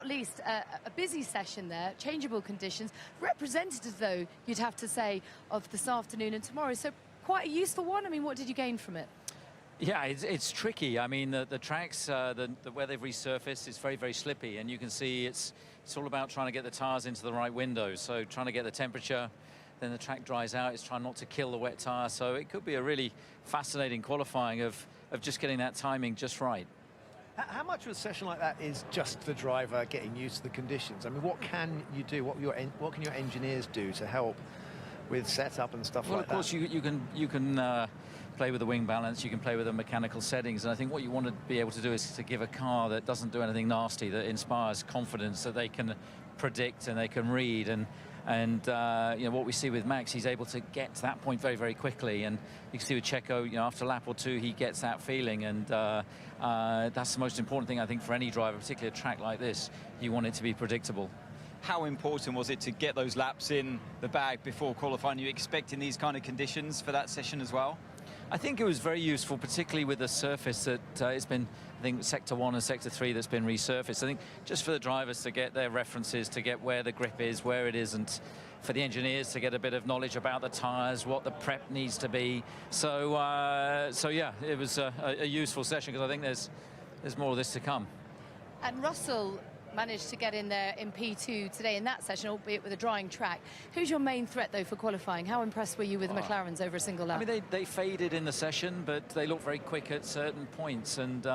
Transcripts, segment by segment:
not least, a busy session there, changeable conditions, representative, though, you'd have to say, of this afternoon and tomorrow. So quite a useful one. I mean, what did you gain from it? Yeah, it's tricky. I mean, the tracks, where they've resurfaced, it's very, very slippy, and you can see it's all about trying to get the tyres into the right window. So trying to get the temperature, then the track dries out. It's trying not to kill the wet tyre. So it could be a really fascinating qualifying of just getting that timing just right. How much of a session like that is just the driver getting used to the conditions? I mean, what can you do? What can your engineers do to help with setup and stuff like that? Well, of course, you can play with the wing balance, you can play with the mechanical settings, and I think what you want to be able to do is to give a car that doesn't do anything nasty, that inspires confidence, that they can predict and they can read. And you know, what we see with Max, he's able to get to that point very, very quickly. And you can see with Checo, you know, after a lap or two, he gets that feeling. And that's the most important thing, I think, for any driver, particularly a track like this. You want it to be predictable. How important was it to get those laps in the bag before qualifying? Are you expecting these kind of conditions for that session as well? I think it was very useful, particularly with the surface that it's been, I think, Sector 1 and Sector 3 that's been resurfaced. I think just for the drivers to get their references, to get where the grip is, where it isn't, for the engineers to get a bit of knowledge about the tyres, what the prep needs to be. So yeah, it was a useful session, because I think there's more of this to come. And Russell managed to get in there in P2 today in that session, albeit with a drying track. Who's your main threat, though, for qualifying? How impressed were you with the McLarens over a single lap? I mean, they faded in the session, but they looked very quick at certain points, and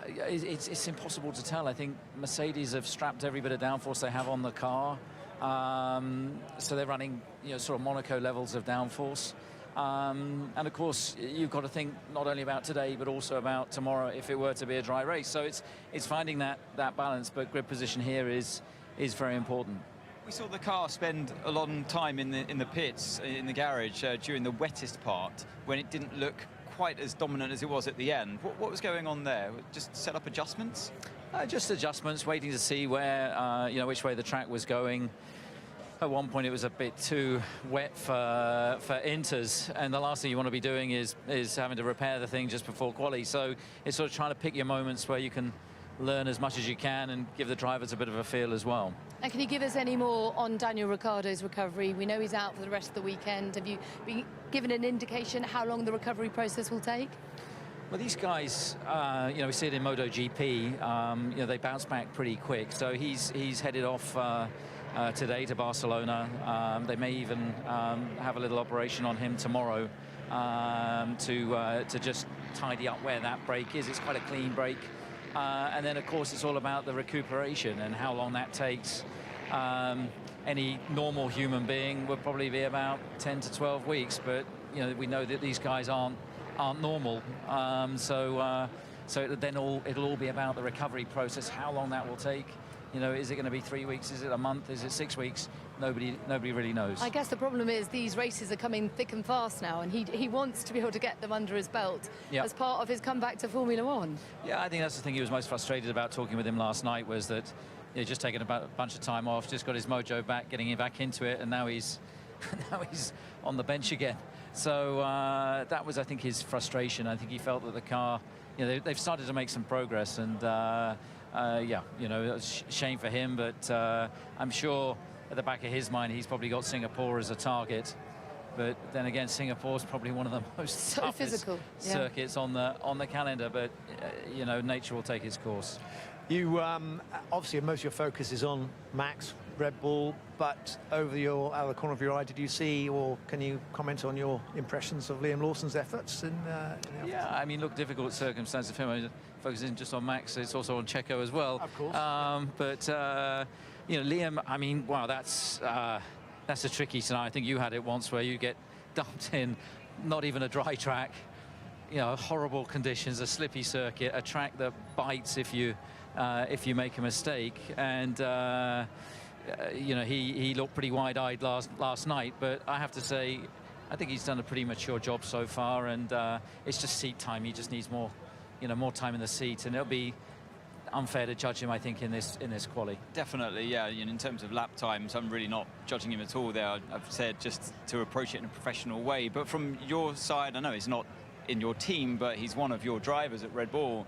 it's impossible to tell. I think Mercedes have strapped every bit of downforce they have on the car, so they're running, you know, sort of Monaco levels of downforce. And of course, you've got to think not only about today, but also about tomorrow if it were to be a dry race. So it's finding that balance, but grid position here is very important. We saw the car spend a long time in the pits, in the garage, during the wettest part, when it didn't look quite as dominant as it was at the end. What was going on there? Just set up adjustments? Just adjustments, waiting to see where, you know, which way the track was going. At one point it was a bit too wet for inters, and the last thing you want to be doing is having to repair the thing just before quali. So it's sort of trying to pick your moments where you can learn as much as you can and give the drivers a bit of a feel as well. And can you give us any more on Daniel Ricciardo's recovery? We know he's out for the rest of the weekend. Have you been given an indication how long the recovery process will take? Well, these guys, you know, we see it in MotoGP, you know, they bounce back pretty quick. So he's headed off today to Barcelona. They may even have a little operation on him tomorrow to just tidy up where that brake is. It's quite a clean brake. And then, of course, it's all about the recuperation and how long that takes. Any normal human being would probably be about 10 to 12 weeks, but you know, we know that these guys aren't normal. So then it'll all be about the recovery process, how long that will take. You know, is it going to be 3 weeks? Is it a month? Is it 6 weeks? Nobody really knows. I guess the problem is these races are coming thick and fast now, and he wants to be able to get them under his belt as part of his comeback to Formula One. Yeah, I think that's the thing he was most frustrated about talking with him last night, was that he'd just taken a bunch of time off, just got his mojo back, getting him back into it, and now he's on the bench again. So that was, I think, his frustration. I think he felt that the car, you know, they've started to make some progress, and yeah, you know, it's a shame for him, but I'm sure at the back of his mind he's probably got Singapore as a target. But then again, Singapore's probably one of the most toughest circuits on the calendar. But you know, nature will take its course. You obviously most of your focus is on Max, Red Bull, but out of the corner of your eye, did you see, or can you comment on your impressions of Liam Lawson's efforts in yeah, I mean, look, difficult circumstance of him. I mean, focusing just on Max, it's also on Checo as well. Of course. But you know, Liam, I mean, wow, that's a tricky scenario. I think you had it once where you get dumped in not even a dry track, you know, horrible conditions, a slippy circuit, a track that bites if you make a mistake. And you know, he looked pretty wide-eyed last night, but I have to say, I think he's done a pretty mature job so far, and it's just seat time. He just needs more, you know, more time in the seat, and it'll be unfair to judge him, I think, in this quali. Definitely, yeah. You know, in terms of lap times, I'm really not judging him at all there. I've said just to approach it in a professional way. But from your side, I know he's not in your team, but he's one of your drivers at Red Bull.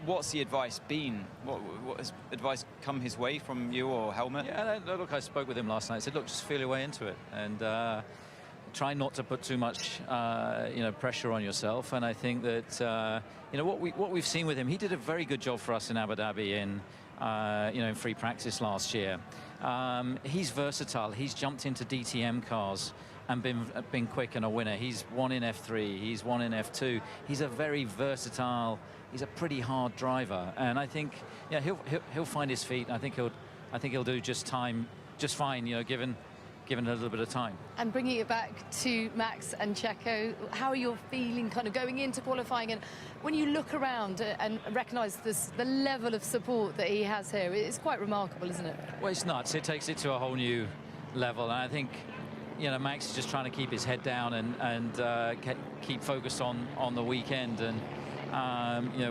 what's the advice been? What has advice come his way from you or Helmut? Yeah, look, I spoke with him last night. I said, look, just feel your way into it, and try not to put too much, pressure on yourself. And I think that, what we've seen with him, he did a very good job for us in Abu Dhabi in free practice last year. He's versatile. He's jumped into DTM cars and been quick and a winner. He's won in F3. He's won in F2. He's a very versatile. He's a pretty hard driver, and I think he'll find his feet. I think he'll do just fine. Given a little bit of time. And bringing it back to Max and Checo, how are you feeling kind of going into qualifying? And when you look around and recognise the level of support that he has here, it's quite remarkable, isn't it? Well, it's nuts. It takes it to a whole new level. And I think, Max is just trying to keep his head down and keep focused on the weekend. And,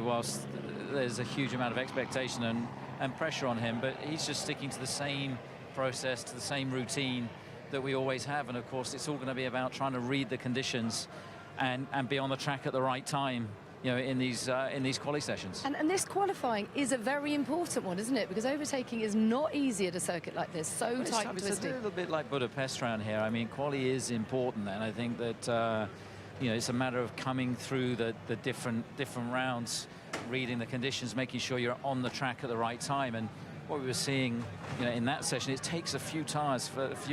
whilst there's a huge amount of expectation and pressure on him, but he's just sticking to the same process, to the same routine that we always have. And of course it's all going to be about trying to read the conditions and be on the track at the right time, in these quali sessions. And this qualifying is a very important one, isn't it? Because overtaking is not easy at a circuit like this, so tight and It's twisty. a little bit like Budapest around here. I mean, quali is important, and I think that it's a matter of coming through the different rounds, reading the conditions, making sure you're on the track at the right time. And what we were seeing, in that session, it takes a few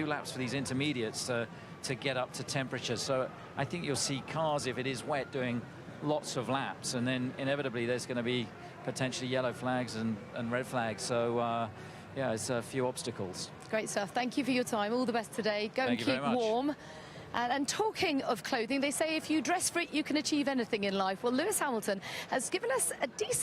laps for these intermediates to get up to temperature. So I think you'll see cars, if it is wet, doing lots of laps, and then inevitably there's going to be potentially yellow flags and red flags. So it's a few obstacles. Great stuff. Thank you for your time. All the best today. Go Thank and you very keep much. warm. And talking of clothing, they say if you dress for it, you can achieve anything in life. Well, Lewis Hamilton has given us a decent